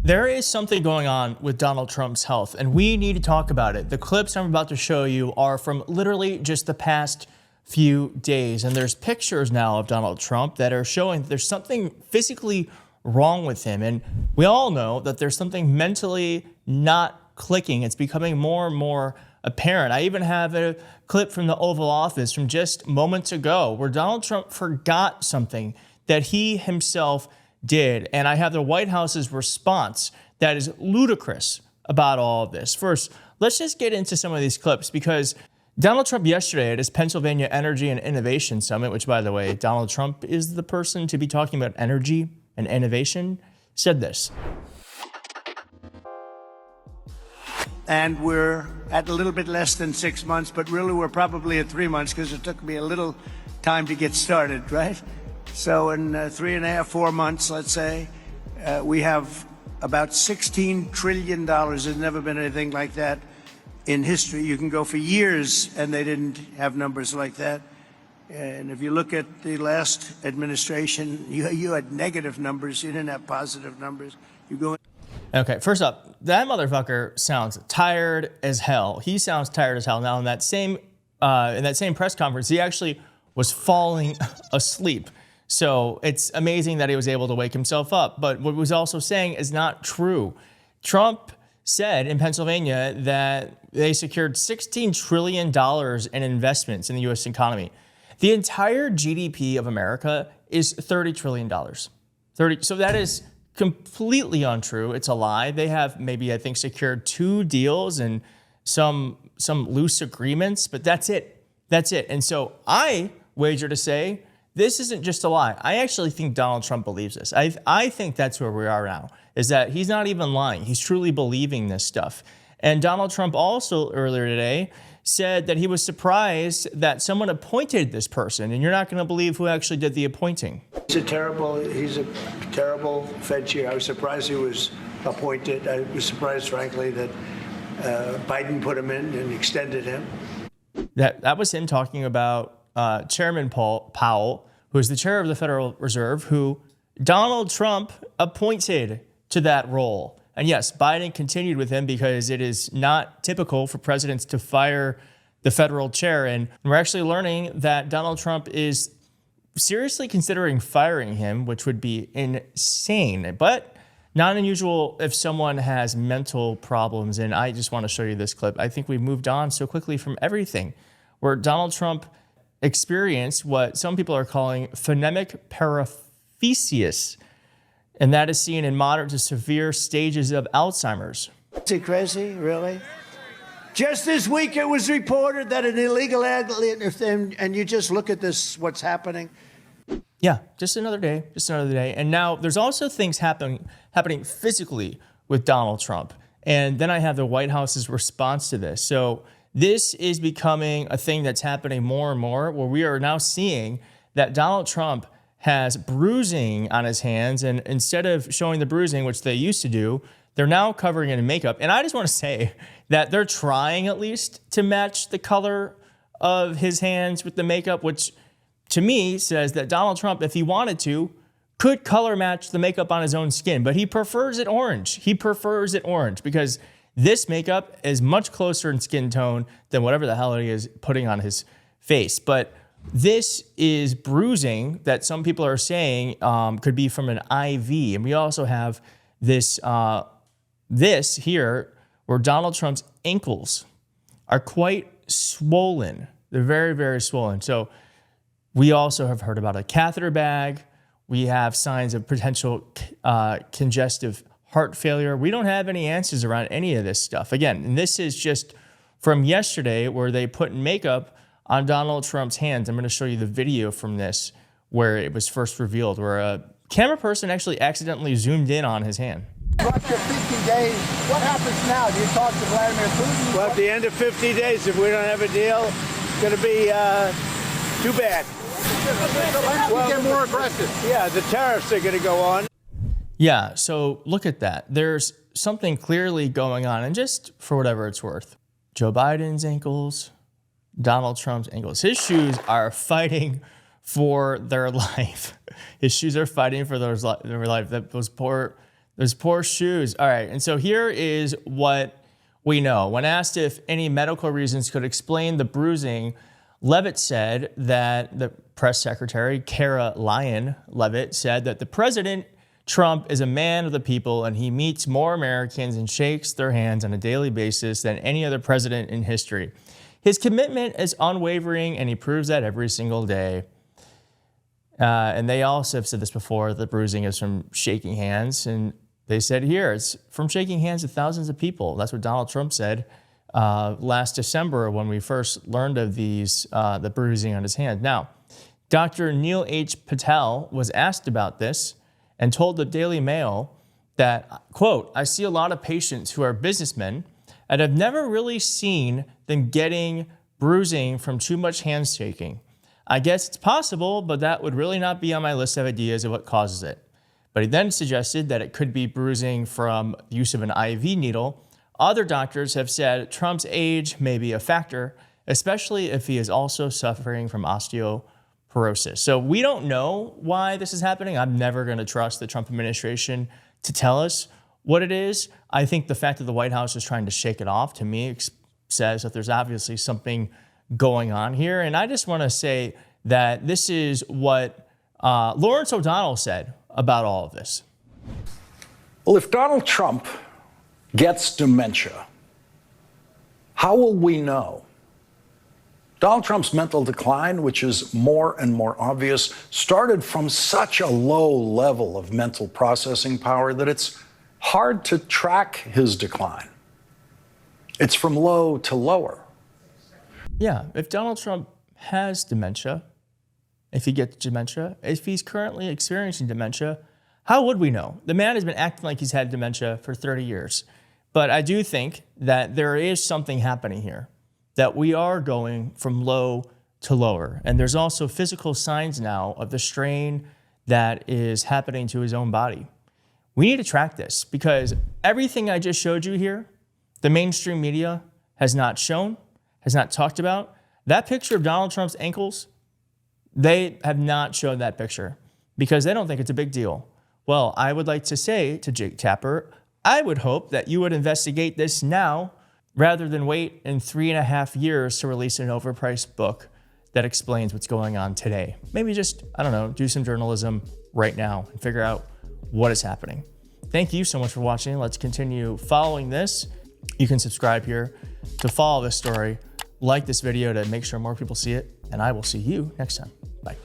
There is something going on with Donald Trump's health, and we need to talk about it. The clips I'm about to show you are from literally just the past few days, and there's pictures now of Donald Trump that are showing that there's something physically wrong with him. And we all know that there's something mentally not clicking. It's becoming more and more apparent. I even have a clip from the Oval Office from just moments ago where Donald Trump forgot something that he himself did. And I have the White House's response that is ludicrous about all of this. First, let's just get into some of these clips, because Donald Trump yesterday at his Pennsylvania Energy and Innovation Summit, which, by the way, Donald Trump is the person to be talking about energy and innovation, said this. And we're at a little bit less than 6 months, but really we're probably at 3 months because it took me a little time to get started, right? So in 3.5, 4 months, let's say, we have about $16 trillion. There's never been anything like that in history. You can go for years and they didn't have numbers like that. And if you look at the last administration, you had negative numbers. You didn't have positive numbers. You go. Okay, first up, that motherfucker sounds tired as hell. He sounds tired as hell. Now, in that same press conference, he actually was falling asleep. So it's amazing that he was able to wake himself up. But what he was also saying is not true. Trump said in Pennsylvania that they secured $16 trillion in investments in the U.S. economy. The entire GDP of America is $30 trillion. So that is completely untrue. It's a lie. They have maybe, I think, secured 2 deals and some loose agreements, but that's it. That's it. And so I wager to say this isn't just a lie. I actually think Donald Trump believes this. I think that's where we are now, is that he's not even lying. He's truly believing this stuff. And Donald Trump also earlier today said that he was surprised that someone appointed this person, and you're not going to believe who actually did the appointing. He's a terrible Fed chair. I was surprised he was appointed. I was surprised, frankly, that Biden put him in and extended him. That was him talking about Chairman Powell, who is the chair of the Federal Reserve, who Donald Trump appointed to that role. And yes, Biden continued with him because it is not typical for presidents to fire the federal chair. And we're actually learning that Donald Trump is seriously considering firing him, which would be insane, but not unusual if someone has mental problems. And I just want to show you this clip. I think we've moved on so quickly from everything, where Donald Trump experienced what some people are calling phonemic paraphysias, and that is seen in moderate to severe stages of Alzheimer's. Is it crazy, really? Just this week it was reported that an illegal alien, and you just look at this, what's happening. Yeah, just another day. And now there's also things happening physically with Donald Trump. And then I have the White House's response to this. So this is becoming a thing that's happening more and more, where we are now seeing that Donald Trump has bruising on his hands. And instead of showing the bruising, which they used to do, they're now covering it in makeup. And I just want to say that they're trying at least to match the color of his hands with the makeup, which to me says that Donald Trump, if he wanted to, could color match the makeup on his own skin. But he prefers it orange. Because this makeup is much closer in skin tone than whatever the hell he is putting on his face. But this is bruising that some people are saying could be from an IV. And we also have this here where Donald Trump's ankles are quite swollen. They're very, very swollen. So we also have heard about a catheter bag. We have signs of potential congestive heart failure. We don't have any answers around any of this stuff. Again, and this is just from yesterday where they put makeup on Donald Trump's hands. I'm going to show you the video from this where it was first revealed, where a camera person actually accidentally zoomed in on his hand. After 50 days, what happens now? Do you talk to Vladimir Putin? Well, at the end of 50 days, if we don't have a deal, it's going to be too bad. Well, get more aggressive. Yeah, the tariffs are going to go on. Yeah, so look at that. There's something clearly going on. And just for whatever it's worth, Joe Biden's ankles, Donald Trump's ankles. His shoes are fighting for their life. His shoes are fighting for their life. Those Those poor shoes. All right, and so here is what we know. When asked if any medical reasons could explain the bruising, Levitt said that the press secretary, Kara Lyon Levitt, said that the President Trump is a man of the people and he meets more Americans and shakes their hands on a daily basis than any other president in history. His commitment is unwavering and he proves that every single day. And they also have said this before, the bruising is from shaking hands. And they said here, it's from shaking hands with thousands of people. That's what Donald Trump said last December when we first learned of these, the bruising on his hand. Now, Dr. Neil H. Patel was asked about this and told the Daily Mail that, quote, I see a lot of patients who are businessmen and I've never really seen them getting bruising from too much handshaking. I guess it's possible, but that would really not be on my list of ideas of what causes it. But he then suggested that it could be bruising from the use of an IV needle. Other doctors have said Trump's age may be a factor, especially if he is also suffering from osteoporosis. So we don't know why this is happening. I'm never going to trust the Trump administration to tell us what it is. I think the fact that the White House is trying to shake it off, to me, says that there's obviously something going on here. And I just want to say that this is what Lawrence O'Donnell said about all of this. Well, if Donald Trump gets dementia, how will we know? Donald Trump's mental decline, which is more and more obvious, started from such a low level of mental processing power that it's hard to track his decline. It's from low to lower. Yeah, if Donald Trump has dementia, if he gets dementia, if he's currently experiencing dementia, how would we know? The man has been acting like he's had dementia for 30 years. But I do think that there is something happening here, that we are going from low to lower. And there's also physical signs now of the strain that is happening to his own body. We need to track this because everything I just showed you here, the mainstream media has not shown, has not talked about. That picture of Donald Trump's ankles, they have not shown that picture because they don't think it's a big deal. Well, I would like to say to Jake Tapper, I would hope that you would investigate this now rather than wait in 3.5 years to release an overpriced book that explains what's going on today. Maybe just, I don't know, do some journalism right now and figure out what is happening. Thank you so much for watching. Let's continue following this. You can subscribe here to follow this story, like this video to make sure more people see it, and I will see you next time. Bye.